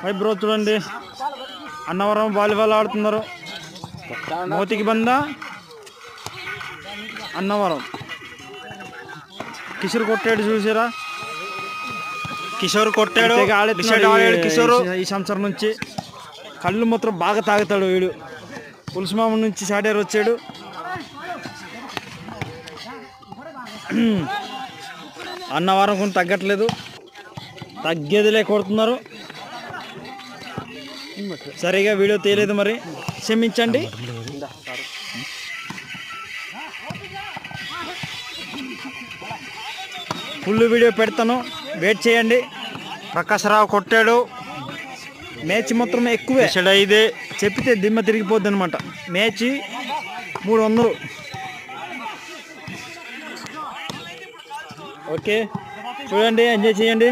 Hi bro చూడండి, Annavaram volleyball ఆడుతున్నారు. మోతికి బంద అన్నవరం. కిషోర్ కొట్టాడు చూసారా, కిషోర్ కొట్టాడు. కిషోర్ ఈ సంవత్సరం నుంచి కళ్ళు మాత్రం బాగా తాగుతాడు వీడు. పులుసుమామ నుంచి సాడేరు వచ్చాడు. అన్నవరం కొన్ని తగ్గట్లేదు, తగ్గేదిలే కొడుతున్నారు. సరిగా వీడియో తీయలేదు, మరి క్షమించండి. ఫుల్ వీడియో పెడతాను, వెయిట్ చేయండి. ప్రకాశరావు కొట్టాడు. మ్యాచ్ మొత్తం ఎక్కువే, ఇదే చెప్పితే దిమ్మ తిరిగిపోద్ది అనమాట. మ్యాచ్ 300. ఓకే చూడండి, ఎంజాయ్ చేయండి.